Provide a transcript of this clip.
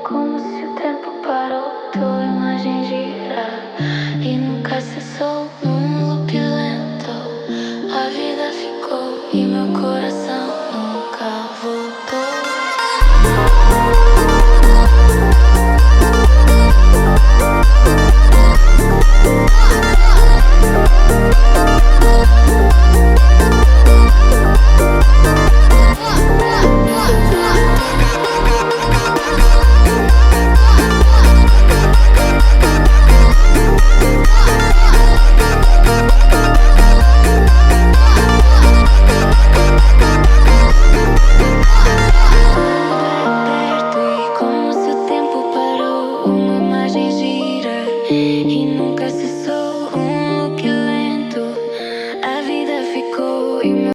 Como se o tempo parou, tua imagem gira e nunca cessou num loop lento. A vida ficou e meu coração nunca voltou. E nunca cessou um look lento. A vida ficou